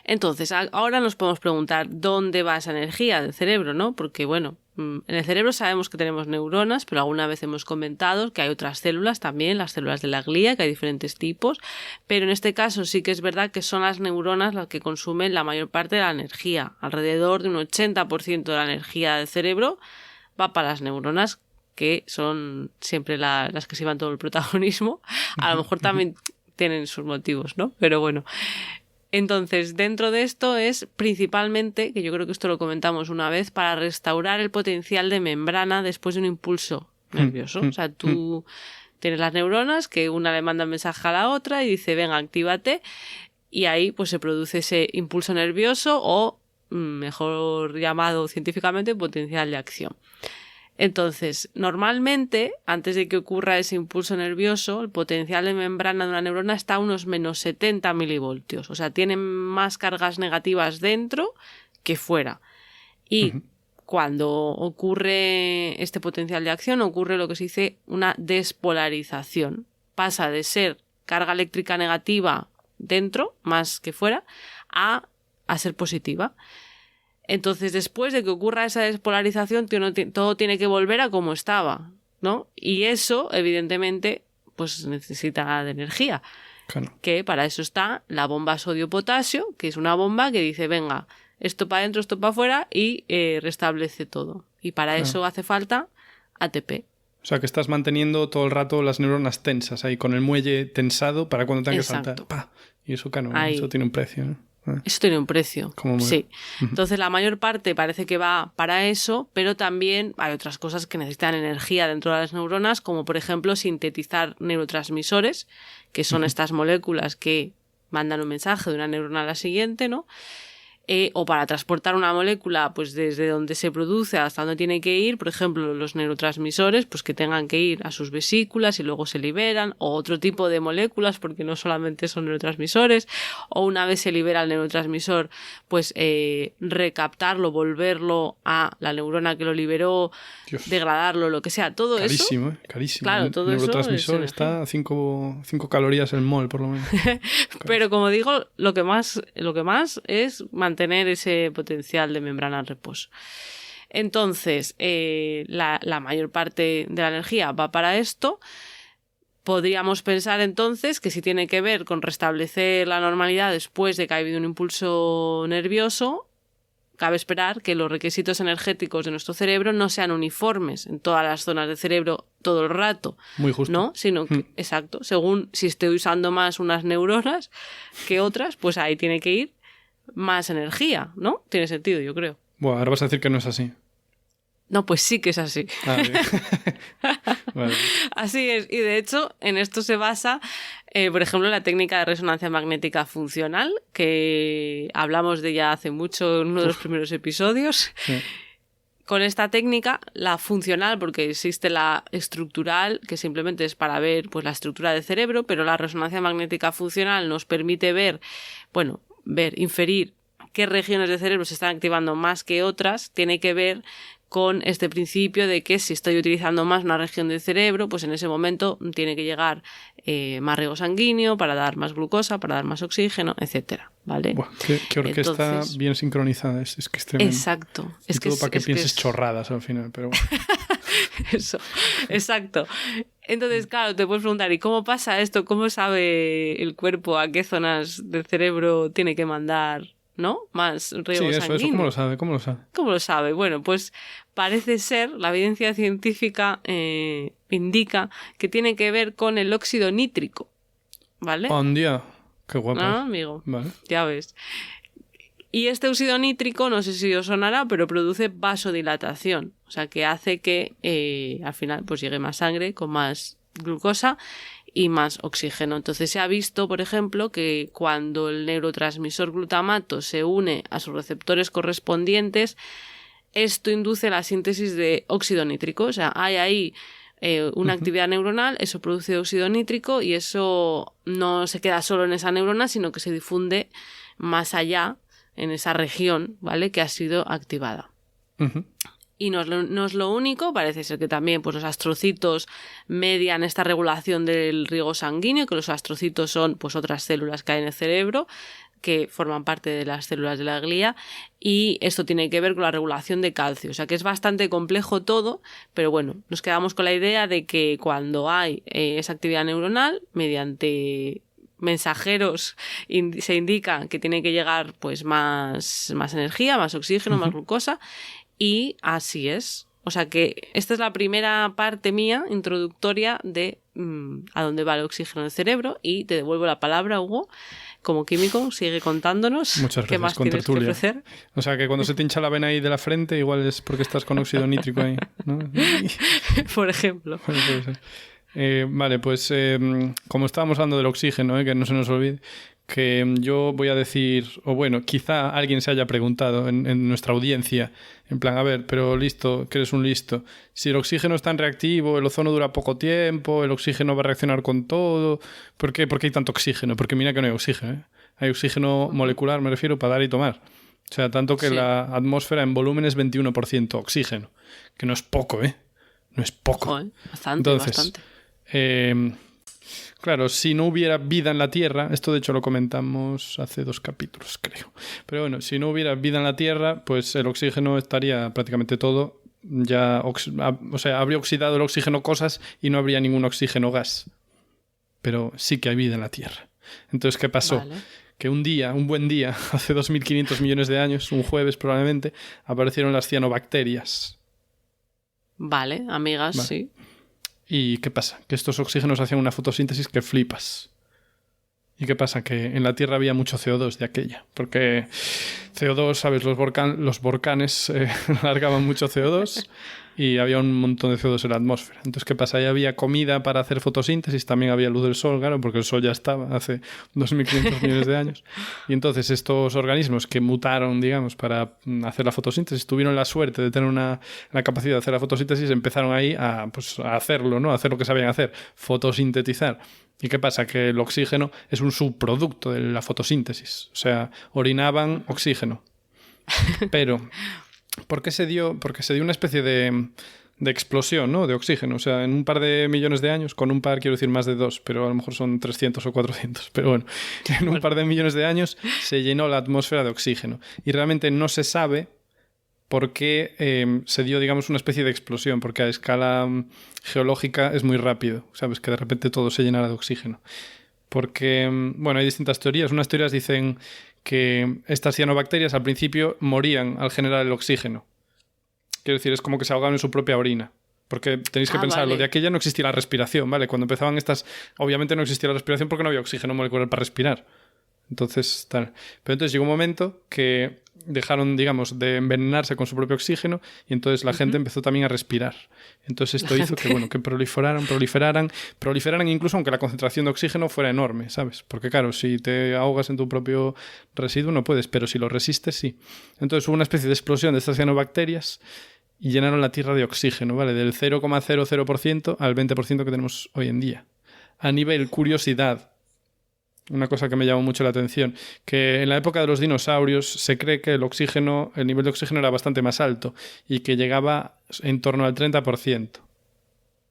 Entonces, ahora nos podemos preguntar dónde va esa energía del cerebro, ¿no? Porque, bueno, en el cerebro sabemos que tenemos neuronas, pero alguna vez hemos comentado que hay otras células también, las células de la glía, que hay diferentes tipos, pero en este caso sí que es verdad que son las neuronas las que consumen la mayor parte de la energía. Alrededor de un 80% de la energía del cerebro va para las neuronas, que son siempre las que se llevan todo el protagonismo. A lo mejor también tienen sus motivos, ¿no? Pero bueno. Entonces, dentro de esto es principalmente, que yo creo que esto lo comentamos una vez, para restaurar el potencial de membrana después de un impulso nervioso. O sea, tú tienes las neuronas, que una le manda un mensaje a la otra y dice, venga, actívate, y ahí pues se produce ese impulso nervioso o, mejor llamado científicamente, potencial de acción. Entonces, normalmente, antes de que ocurra ese impulso nervioso, el potencial de membrana de una neurona está a unos menos 70 milivoltios. O sea, tiene más cargas negativas dentro que fuera. Y cuando ocurre este potencial de acción, ocurre lo que se dice una despolarización. Pasa de ser carga eléctrica negativa dentro, más que fuera, a ser positiva. Entonces, después de que ocurra esa despolarización, todo tiene que volver a como estaba, ¿no? Y eso, evidentemente, pues necesita de energía. Claro. Que para eso está la bomba sodio-potasio, que es una bomba que dice, venga, esto para adentro, esto para afuera, y restablece todo. Y para eso hace falta ATP. O sea, que estás manteniendo todo el rato las neuronas tensas, ahí con el muelle tensado para cuando tengas que saltar. ¡Pah! Y eso, claro, eso tiene un precio, ¿no? Eso tiene un precio, sí. Entonces la mayor parte parece que va para eso, pero también hay otras cosas que necesitan energía dentro de las neuronas, como por ejemplo sintetizar neurotransmisores, que son estas moléculas que mandan un mensaje de una neurona a la siguiente, ¿no? O para transportar una molécula pues desde donde se produce hasta donde tiene que ir, por ejemplo los neurotransmisores pues que tengan que ir a sus vesículas y luego se liberan, o otro tipo de moléculas porque no solamente son neurotransmisores, o una vez se libera el neurotransmisor pues recaptarlo, volverlo a la neurona que lo liberó, degradarlo, lo que sea, todo carísimo, eso carísimo. Claro, todo el neurotransmisor está a 5 calorías el mol por lo menos. Pero como digo, lo que más es mantener ese potencial de membrana en reposo. Entonces, la mayor parte de la energía va para esto. Podríamos pensar entonces que si tiene que ver con restablecer la normalidad después de que ha habido un impulso nervioso, cabe esperar que los requisitos energéticos de nuestro cerebro no sean uniformes en todas las zonas del cerebro todo el rato. Muy justo. ¿No? Sino que, exacto, según si estoy usando más unas neuronas que otras, pues ahí tiene que ir más energía, ¿no? Tiene sentido, yo creo. Bueno, ahora vas a decir que no es así. No, pues sí que es así. Vale. Así es. Y de hecho, en esto se basa, por ejemplo, la técnica de resonancia magnética funcional, que hablamos de ella hace mucho en uno de los primeros episodios. Sí. Con esta técnica, la funcional, porque existe la estructural, que simplemente es para ver pues, la estructura del cerebro, pero la resonancia magnética funcional nos permite inferir qué regiones del cerebro se están activando más que otras. Tiene que ver con este principio de que si estoy utilizando más una región del cerebro, pues en ese momento tiene que llegar más riego sanguíneo para dar más glucosa, para dar más oxígeno, etcétera, ¿vale? Buah, qué orquesta. Entonces, bien sincronizada, es que es tremendo. Exacto. Y todo para que pienses chorradas al final, pero bueno. Eso, exacto. Entonces, claro, te puedes preguntar, ¿y cómo pasa esto? ¿Cómo sabe el cuerpo a qué zonas del cerebro tiene que mandar, ¿no? Más riego sanguíneo? Eso, ¿cómo lo sabe? ¿Cómo lo sabe? Bueno, pues parece ser, la evidencia científica indica que tiene que ver con el óxido nítrico, ¿vale? ¡Un día! ¡Qué guapo! Ah, amigo, vale. Ya ves. Y este óxido nítrico, no sé si os sonará, pero produce vasodilatación, o sea que hace que al final pues llegue más sangre con más glucosa y más oxígeno. Entonces se ha visto, por ejemplo, que cuando el neurotransmisor glutamato se une a sus receptores correspondientes, esto induce la síntesis de óxido nítrico. O sea, hay ahí una actividad neuronal, eso produce óxido nítrico y eso no se queda solo en esa neurona, sino que se difunde más allá en esa región, ¿vale?, que ha sido activada. Y no es lo único, parece ser que también pues, los astrocitos median esta regulación del riego sanguíneo, que los astrocitos son pues, otras células que hay en el cerebro, que forman parte de las células de la glía, y esto tiene que ver con la regulación de calcio. O sea que es bastante complejo todo, pero bueno, nos quedamos con la idea de que cuando hay esa actividad neuronal, mediante mensajeros se indica que tiene que llegar pues más energía, más oxígeno, más glucosa, y así es. O sea que esta es la primera parte mía introductoria de a dónde va el oxígeno del cerebro, y te devuelvo la palabra, Hugo. Como químico, sigue contándonos. Muchas gracias, qué más tienes que ofrecer. O sea que cuando se te hincha la vena ahí de la frente, igual es porque estás con óxido nítrico ahí, ¿no? Por ejemplo. Bueno, puede ser. Vale, pues como estábamos hablando del oxígeno, que no se nos olvide, que yo voy a decir, o bueno, quizá alguien se haya preguntado en nuestra audiencia, en plan, a ver, pero listo, que eres un listo, si el oxígeno es tan reactivo, el ozono dura poco tiempo, el oxígeno va a reaccionar con todo, ¿por qué hay tanto oxígeno? Porque mira que no hay oxígeno, ¿eh? Hay oxígeno molecular, me refiero, para dar y tomar. O sea, tanto que la atmósfera en volumen es 21% oxígeno, que no es poco, ¿eh? No es poco. Joder, bastante. Claro, si no hubiera vida en la Tierra, esto de hecho lo comentamos hace 2 capítulos, creo. Pero bueno, si no hubiera vida en la Tierra, pues el oxígeno estaría prácticamente todo ya... O sea, habría oxidado el oxígeno cosas y no habría ningún oxígeno gas. Pero sí que hay vida en la Tierra. Entonces, ¿qué pasó? Vale. Que un buen día, hace 2.500 millones de años, un jueves probablemente, aparecieron las cianobacterias. Vale, amigas, vale. Sí. ¿Y qué pasa? Que estos oxígenos hacían una fotosíntesis que flipas. ¿Y qué pasa? Que en la Tierra había mucho CO2 de aquella. Porque CO2, ¿sabes? Los volcanes largaban mucho CO2 y había un montón de CO2 en la atmósfera. Entonces, ¿qué pasa? Ahí había comida para hacer fotosíntesis, también había luz del sol, claro, porque el sol ya estaba hace 2.500 millones de años. Y entonces estos organismos que mutaron, digamos, para hacer la fotosíntesis, tuvieron la suerte de tener la capacidad de hacer la fotosíntesis, empezaron ahí a hacerlo, ¿no? A hacer lo que sabían hacer, fotosintetizar. ¿Y qué pasa? Que el oxígeno es un subproducto de la fotosíntesis. O sea, orinaban oxígeno. Pero, ¿por qué se dio? Porque se dio una especie de explosión, ¿no? De oxígeno. O sea, en un par de millones de años, con un par quiero decir más de 2, pero a lo mejor son 300 o 400. Pero bueno, en un par de millones de años se llenó la atmósfera de oxígeno. Y realmente no se sabe por qué se dio, digamos, una especie de explosión, porque a escala geológica es muy rápido, ¿sabes? Que de repente todo se llenara de oxígeno. Porque, bueno, hay distintas teorías. Unas teorías dicen que estas cianobacterias al principio morían al generar el oxígeno. Quiero decir, es como que se ahogaban en su propia orina. Porque tenéis que pensar, vale. Lo de aquella no existía la respiración, ¿vale? Cuando empezaban estas, obviamente no existía la respiración porque no había oxígeno molecular para respirar. Entonces, tal. Pero entonces llegó un momento que dejaron, digamos, de envenenarse con su propio oxígeno y entonces la gente empezó también a respirar. Entonces esto hizo que, bueno, que proliferaran incluso aunque la concentración de oxígeno fuera enorme, ¿sabes? Porque claro, si te ahogas en tu propio residuo no puedes, pero si lo resistes, sí. Entonces hubo una especie de explosión de estas cianobacterias y llenaron la Tierra de oxígeno, ¿vale? Del 0,00% al 20% que tenemos hoy en día. A nivel curiosidad, una cosa que me llamó mucho la atención, que en la época de los dinosaurios se cree que el nivel de oxígeno era bastante más alto y que llegaba en torno al 30%.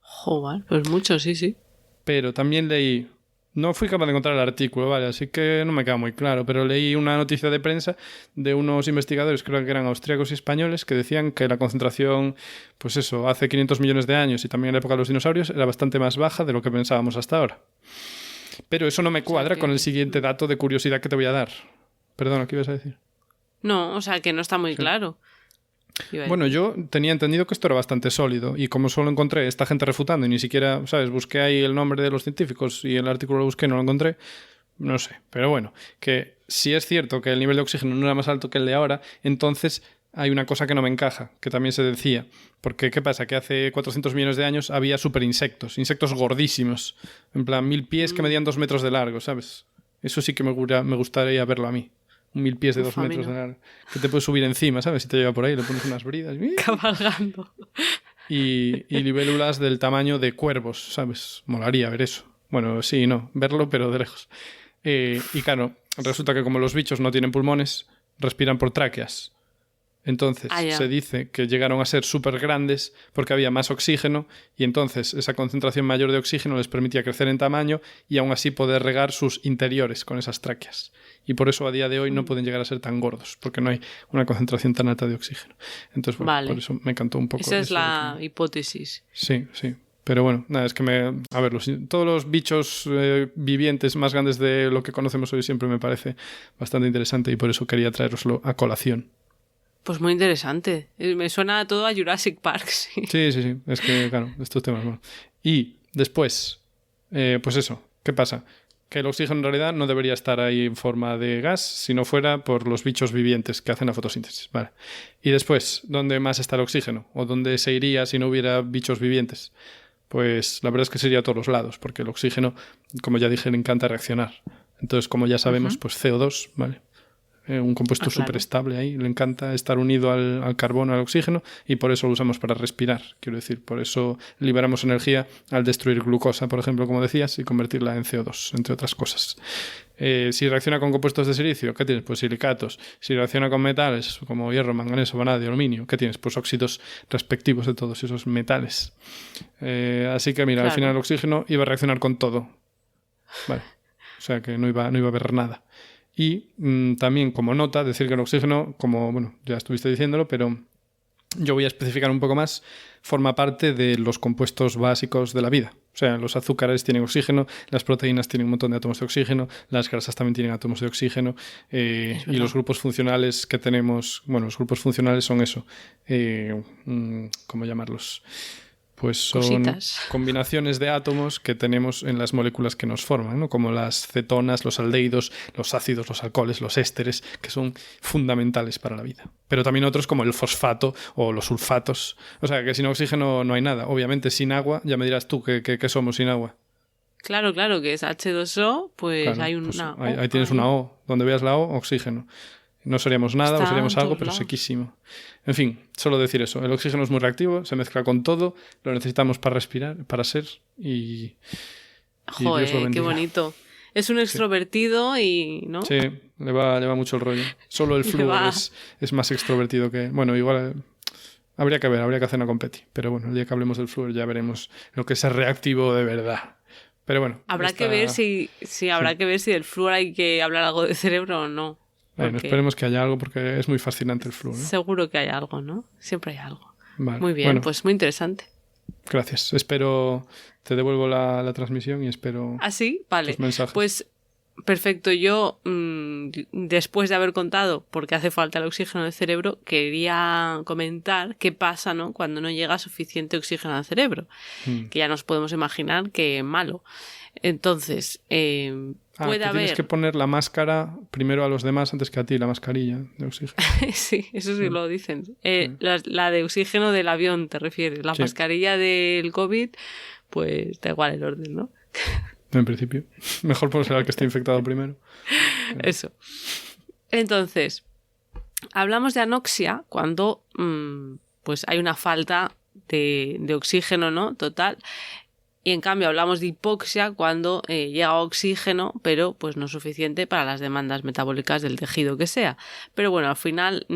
Joder, pues mucho, sí. Pero también leí, no fui capaz de encontrar el artículo, ¿vale? Así que no me queda muy claro, pero leí una noticia de prensa de unos investigadores, creo que eran austríacos y españoles, que decían que la concentración, pues eso, hace 500 millones de años y también en la época de los dinosaurios era bastante más baja de lo que pensábamos hasta ahora. Pero eso no me cuadra con el siguiente dato de curiosidad que te voy a dar. Perdona, ¿qué ibas a decir? No, o sea, que no está muy claro. Bueno, yo tenía entendido que esto era bastante sólido y como solo encontré esta gente refutando y ni siquiera, ¿sabes? Busqué ahí el nombre de los científicos y el artículo lo busqué y no lo encontré, no sé. Pero bueno, que si es cierto que el nivel de oxígeno no era más alto que el de ahora, entonces hay una cosa que no me encaja, que también se decía. Porque, ¿qué pasa? Que hace 400 millones de años había insectos gordísimos. En plan, 1000 pies que medían 2 metros de largo, ¿sabes? Eso sí que me gustaría verlo a mí. 1000 pies de 2 metros de largo. Que te puedes subir encima, ¿sabes? Si te lleva por ahí, le pones unas bridas. Cabalgando. Y libélulas del tamaño de cuervos, ¿sabes? Molaría ver eso. Bueno, sí, no. Verlo, pero de lejos. Y claro, resulta que como los bichos no tienen pulmones, respiran por tráqueas. Entonces se dice que llegaron a ser súper grandes porque había más oxígeno y entonces esa concentración mayor de oxígeno les permitía crecer en tamaño y aún así poder regar sus interiores con esas tráqueas. Y por eso a día de hoy no pueden llegar a ser tan gordos porque no hay una concentración tan alta de oxígeno. Entonces, bueno, por eso me encantó un poco. Esa es la hipótesis. Sí. Pero bueno, nada, es que todos los bichos vivientes más grandes de lo que conocemos hoy siempre me parece bastante interesante y por eso quería traeroslo a colación. Pues muy interesante. Me suena todo a Jurassic Park, sí. Sí. Es que, claro, estos temas, bueno. Y después, pues eso, ¿qué pasa? Que el oxígeno en realidad no debería estar ahí en forma de gas si no fuera por los bichos vivientes que hacen la fotosíntesis. Vale. Y después, ¿dónde más está el oxígeno? ¿O dónde se iría si no hubiera bichos vivientes? Pues la verdad es que sería a todos los lados, porque el oxígeno, como ya dije, le encanta reaccionar. Entonces, como ya sabemos, pues CO2, ¿vale? Un compuesto súper estable ahí, le encanta estar unido al carbono, al oxígeno, y por eso lo usamos para respirar. Quiero decir, por eso liberamos energía al destruir glucosa, por ejemplo, como decías, y convertirla en CO2, entre otras cosas. Si reacciona con compuestos de silicio, ¿qué tienes? Pues silicatos. Si reacciona con metales, como hierro, manganeso, vanadio, aluminio, ¿qué tienes? Pues óxidos respectivos de todos esos metales. Así que, mira, al final el oxígeno iba a reaccionar con todo. Vale. O sea que no iba a haber nada. Y también como nota, decir que el oxígeno, como bueno, ya estuviste diciéndolo, pero yo voy a especificar un poco más, forma parte de los compuestos básicos de la vida. O sea, los azúcares tienen oxígeno, las proteínas tienen un montón de átomos de oxígeno, las grasas también tienen átomos de oxígeno, y los grupos funcionales que tenemos, bueno, los grupos funcionales son eso, ¿cómo llamarlos? Pues son combinaciones de átomos que tenemos en las moléculas que nos forman, ¿no? Como las cetonas, los aldehídos, los ácidos, los alcoholes, los ésteres, que son fundamentales para la vida. Pero también otros como el fosfato o los sulfatos. O sea, que sin oxígeno no hay nada. Obviamente sin agua, ya me dirás tú que somos sin agua. Claro, que es H2O, pues claro, hay una pues ahí tienes una O. Donde veas la O, oxígeno. No seríamos nada o seríamos algo, pero sequísimo. En fin, solo decir eso. El oxígeno es muy reactivo, se mezcla con todo, lo necesitamos para respirar, para ser y joder, Dios lo bendiga. Qué bonito. Es un extrovertido y... ¿no? Sí, le va mucho el rollo. Solo el flúor es más extrovertido que... Bueno, igual habría que hacer una competi. Pero bueno, el día que hablemos del flúor ya veremos lo que es ser reactivo de verdad. Pero bueno. Habrá que ver si del flúor hay que hablar algo de cerebro o no. Bueno, esperemos que haya algo porque es muy fascinante el flúor, ¿no? Seguro que hay algo, ¿no? Siempre hay algo. Vale. Muy bien, pues muy interesante. Gracias. Te devuelvo la transmisión y espero ¿Ah, sí? Vale. tus mensajes. Pues Perfecto. Yo, después de haber contado por qué hace falta el oxígeno en el cerebro, quería comentar qué pasa, ¿no?, cuando no llega suficiente oxígeno al cerebro, que ya nos podemos imaginar que es malo. Entonces, puede haber... Tienes que poner la máscara primero a los demás antes que a ti, la mascarilla de oxígeno. Sí, eso sí lo dicen. La de oxígeno del avión, te refieres. La mascarilla del COVID, pues da igual el orden, ¿no? En principio. Mejor ponerse al que esté infectado primero. Eso. Entonces, hablamos de anoxia cuando pues hay una falta de oxígeno, ¿no?, total. Y en cambio hablamos de hipoxia cuando llega oxígeno, pero pues no suficiente para las demandas metabólicas del tejido que sea. Pero bueno, al final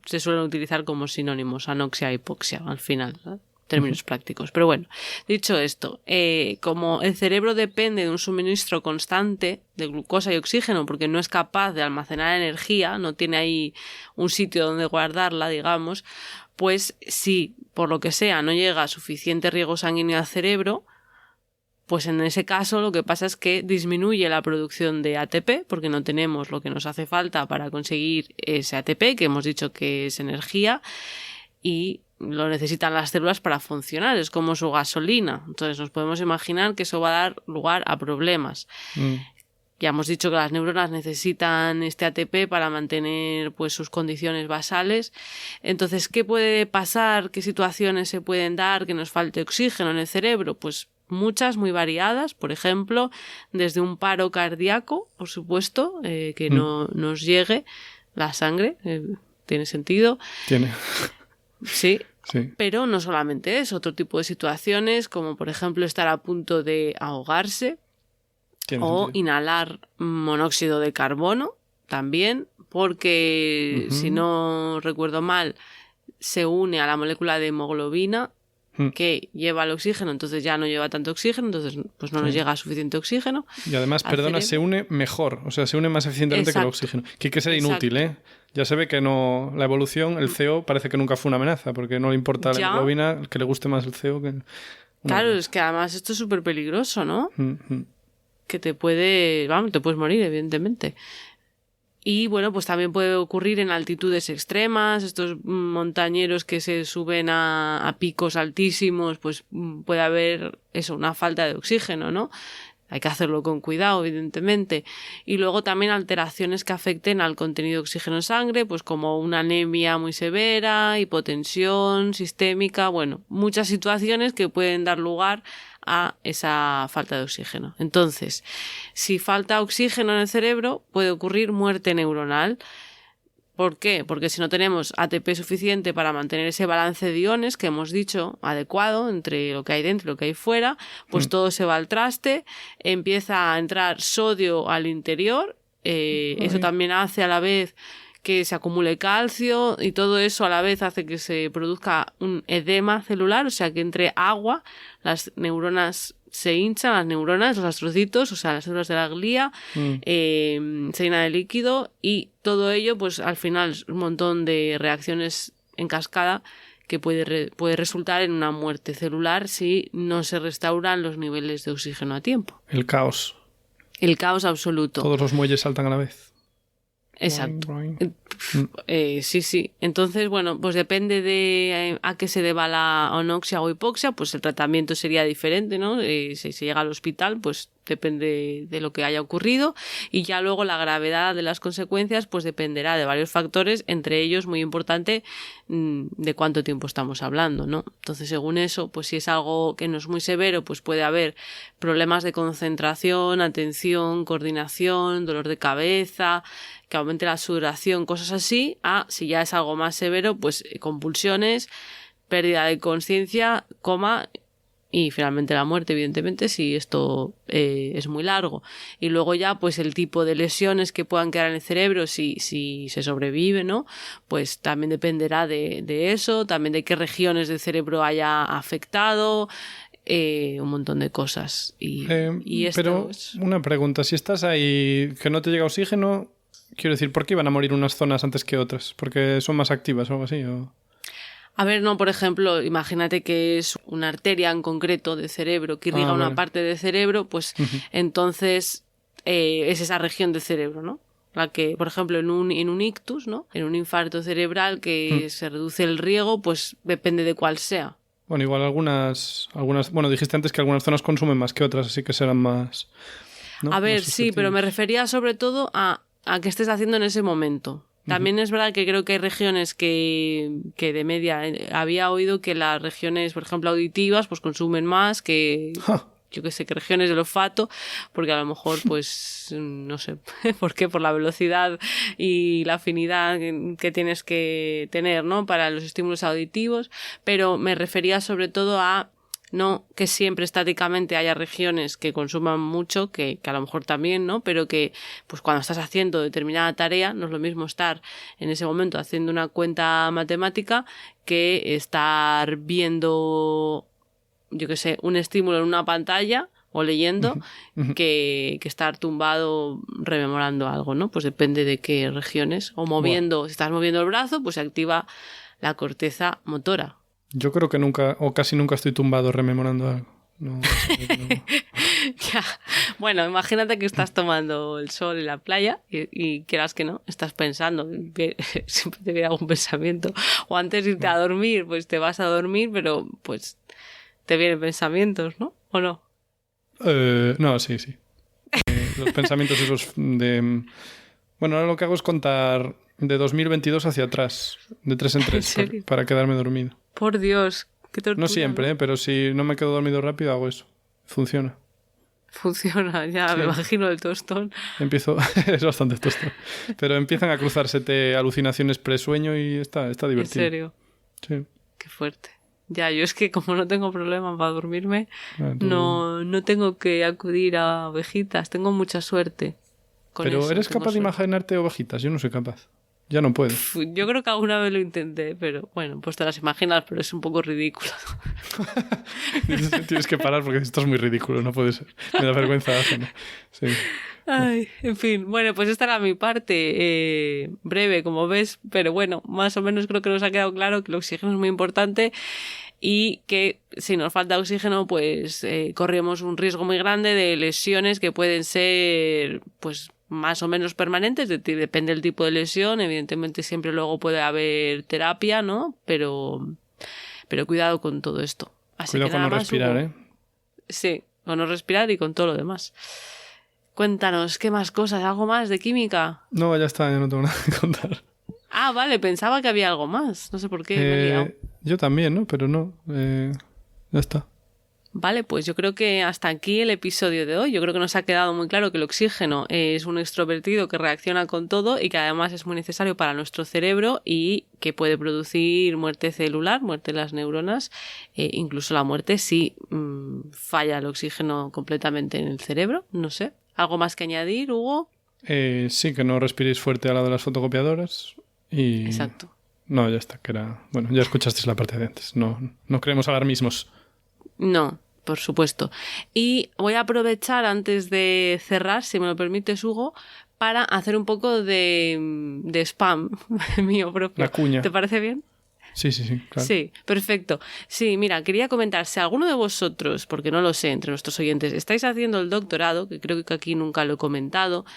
se suelen utilizar como sinónimos, anoxia e hipoxia, al final, ¿no?, términos prácticos. Pero bueno, dicho esto, como el cerebro depende de un suministro constante de glucosa y oxígeno porque no es capaz de almacenar energía, no tiene ahí un sitio donde guardarla, digamos, pues si por lo que sea no llega suficiente riego sanguíneo al cerebro, pues en ese caso lo que pasa es que disminuye la producción de ATP porque no tenemos lo que nos hace falta para conseguir ese ATP, que hemos dicho que es energía, y lo necesitan las células para funcionar, es como su gasolina. Entonces nos podemos imaginar que eso va a dar lugar a problemas. Ya hemos dicho que las neuronas necesitan este ATP para mantener pues sus condiciones basales. Entonces, ¿qué puede pasar? ¿Qué situaciones se pueden dar que nos falte oxígeno en el cerebro? Pues muchas, muy variadas. Por ejemplo, desde un paro cardíaco, por supuesto, que no nos llegue la sangre. ¿Tiene sentido? Tiene. Sí. Pero no solamente eso, otro tipo de situaciones como por ejemplo estar a punto de ahogarse o inhalar monóxido de carbono también, porque si no recuerdo mal se une a la molécula de hemoglobina que lleva el oxígeno, entonces ya no lleva tanto oxígeno, entonces pues no nos llega suficiente oxígeno. Y además, se une mejor, o sea, se une más eficientemente que el oxígeno. Que hay que ser inútil, ¿eh? Ya se ve que no, la evolución, el CO parece que nunca fue una amenaza, porque no le importa la hemoglobina, que le guste más el CO que... Claro, es que además esto es súper peligroso, ¿no? Que te puedes morir, evidentemente. Y bueno, pues también puede ocurrir en altitudes extremas, estos montañeros que se suben a picos altísimos, pues puede haber eso, una falta de oxígeno, ¿no? Hay que hacerlo con cuidado, evidentemente. Y luego también alteraciones que afecten al contenido de oxígeno en sangre, pues como una anemia muy severa, hipotensión sistémica, bueno, muchas situaciones que pueden dar lugar a esa falta de oxígeno. Entonces, si falta oxígeno en el cerebro, puede ocurrir muerte neuronal. ¿Por qué? Porque si no tenemos ATP suficiente para mantener ese balance de iones que hemos dicho adecuado entre lo que hay dentro y lo que hay fuera, pues todo se va al traste, empieza a entrar sodio al interior, eso también hace a la vez que se acumule calcio y todo eso a la vez hace que se produzca un edema celular, o sea que entre agua, las neuronas se hinchan, las neuronas, los astrocitos, o sea, las células de la glía, se llena de líquido y todo ello, pues al final un montón de reacciones en cascada que puede resultar en una muerte celular si no se restauran los niveles de oxígeno a tiempo. El caos. El caos absoluto. Todos los muelles saltan a la vez. Exacto. Sí. Entonces, bueno, pues depende de a qué se deba la anoxia o hipoxia, pues el tratamiento sería diferente, ¿no? Si se llega al hospital, pues depende de lo que haya ocurrido y ya luego la gravedad de las consecuencias pues dependerá de varios factores, entre ellos, muy importante, de cuánto tiempo estamos hablando, ¿no? Entonces, según eso, pues si es algo que no es muy severo, pues puede haber problemas de concentración, atención, coordinación, dolor de cabeza, que aumente la sudoración, cosas así, si ya es algo más severo, pues convulsiones, pérdida de conciencia, coma y finalmente la muerte, evidentemente, si esto es muy largo. Y luego ya, pues el tipo de lesiones que puedan quedar en el cerebro, si se sobrevive, ¿no? Pues también dependerá de eso, también de qué regiones del cerebro haya afectado, un montón de cosas. Y esto pero una pregunta, si estás ahí que no te llega oxígeno, quiero decir, ¿por qué iban a morir unas zonas antes que otras? ¿Porque son más activas o algo así? ¿O? A ver, no, por ejemplo, imagínate que es una arteria en concreto del cerebro que irriga una parte del cerebro, pues entonces es esa región del cerebro, ¿no? La que, por ejemplo, en un ictus, ¿no? En un infarto cerebral que se reduce el riego, pues depende de cuál sea. Bueno, igual algunas... Bueno, dijiste antes que algunas zonas consumen más que otras, así que serán más... ¿no? A ver, sí, pero me refería sobre todo a qué estés haciendo en ese momento. También es verdad que creo que hay regiones que de media... Había oído que las regiones, por ejemplo, auditivas, pues consumen más que... Yo qué sé, que regiones del olfato, porque a lo mejor, pues, no sé por qué, por la velocidad y la afinidad que tienes que tener, ¿no? Para los estímulos auditivos, pero me refería sobre todo a no que siempre estáticamente haya regiones que consuman mucho, que a lo mejor también, ¿no? Pero que, pues cuando estás haciendo determinada tarea, no es lo mismo estar en ese momento haciendo una cuenta matemática que estar viendo, yo qué sé, un estímulo en una pantalla o leyendo que estar tumbado rememorando algo, ¿no? Pues depende de qué regiones. O moviendo, si estás moviendo el brazo, pues se activa la corteza motora. Yo creo que nunca, o casi nunca estoy tumbado rememorando algo. No. Ya. Bueno, imagínate que estás tomando el sol en la playa y quieras que no, estás pensando, siempre te viene algún pensamiento. O antes de irte a dormir, pues te vas a dormir, pero pues te vienen pensamientos, ¿no? ¿O no? No, sí. Los pensamientos esos de... Bueno, ahora lo que hago es contar de 2022 hacia atrás, de 3 en 3, para quedarme dormido. Por Dios, qué tortura. No siempre, pero si no me quedo dormido rápido hago eso. Funciona. Funciona, ya sí. Me imagino el tostón. Es bastante tostón. Pero empiezan a cruzarse alucinaciones presueño y está divertido. ¿En serio? Sí. Qué fuerte. Ya, yo es que como no tengo problema para dormirme, no tengo que acudir a ovejitas. Tengo mucha suerte. Pero eso, ¿eres capaz de imaginarte ovejitas? Yo no soy capaz. Ya no puedo. Yo creo que alguna vez lo intenté, pero bueno, pues te las imaginas, pero es un poco ridículo. Tienes que parar porque esto es muy ridículo, no puede ser. Me da vergüenza ajena. Sí. Ay, en fin, bueno, pues esta era mi parte, breve, como ves, pero bueno, más o menos creo que nos ha quedado claro que el oxígeno es muy importante y que si nos falta oxígeno, pues corremos un riesgo muy grande de lesiones que pueden ser, pues, más o menos permanentes, depende del tipo de lesión, evidentemente siempre luego puede haber terapia, ¿no? Pero cuidado con todo esto. Así cuidado que con no respirar, ¿eh? Sí, con no respirar y con todo lo demás. Cuéntanos, ¿qué más cosas? ¿Algo más de química? No, ya está, ya no tengo nada que contar. Ah, vale, pensaba que había algo más. No sé por qué, me he liado. Yo también, ¿no? Pero no, ya está. Vale, pues yo creo que hasta aquí el episodio de hoy. Yo creo que nos ha quedado muy claro que el oxígeno es un extrovertido que reacciona con todo y que además es muy necesario para nuestro cerebro y que puede producir muerte celular, muerte de las neuronas, incluso la muerte si falla el oxígeno completamente en el cerebro. No sé. ¿Algo más que añadir, Hugo? Sí, que no respiréis fuerte al lado de las fotocopiadoras y... Exacto. No, ya está, que era... Bueno, ya escuchasteis la parte de antes. No creemos alarmismos. No, por supuesto. Y voy a aprovechar antes de cerrar, si me lo permites, Hugo, para hacer un poco de spam mío propio. La cuña. ¿Te parece bien? Sí, claro. Sí, perfecto. Sí, mira, quería comentar, si alguno de vosotros, porque no lo sé, entre nuestros oyentes, estáis haciendo el doctorado, que creo que aquí nunca lo he comentado,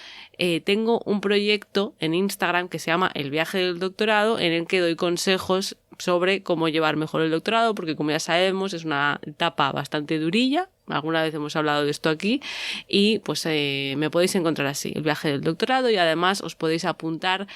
tengo un proyecto en Instagram que se llama El Viaje del Doctorado, en el que doy consejos sobre cómo llevar mejor el doctorado, porque como ya sabemos es una etapa bastante durilla, alguna vez hemos hablado de esto aquí, y pues me podéis encontrar así, El Viaje del Doctorado, y además os podéis apuntar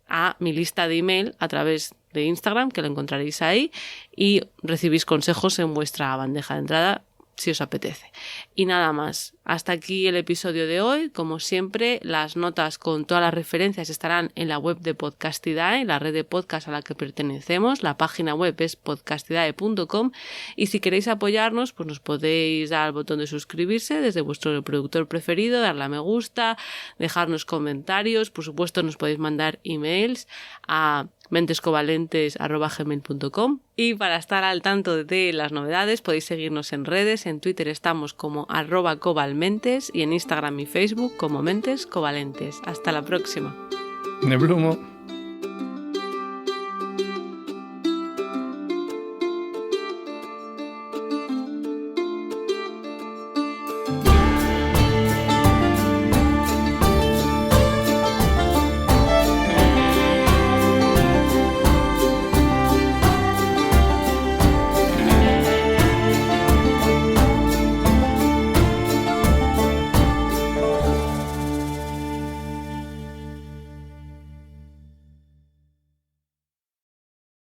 a mi lista de email a través de Instagram, que lo encontraréis ahí, y recibís consejos en vuestra bandeja de entrada si os apetece. Y nada más. Hasta aquí el episodio de hoy. Como siempre, las notas con todas las referencias estarán en la web de Podcastidae, la red de podcast a la que pertenecemos. La página web es podcastidae.com y si queréis apoyarnos, pues nos podéis dar al botón de suscribirse desde vuestro reproductor preferido, darle a me gusta, dejarnos comentarios. Por supuesto, nos podéis mandar emails a mentescovalentes@gmail.com y para estar al tanto de las novedades podéis seguirnos en redes. En Twitter estamos como @covalmentes y en Instagram y Facebook como Mentes Covalentes. Hasta la próxima. Neblumo.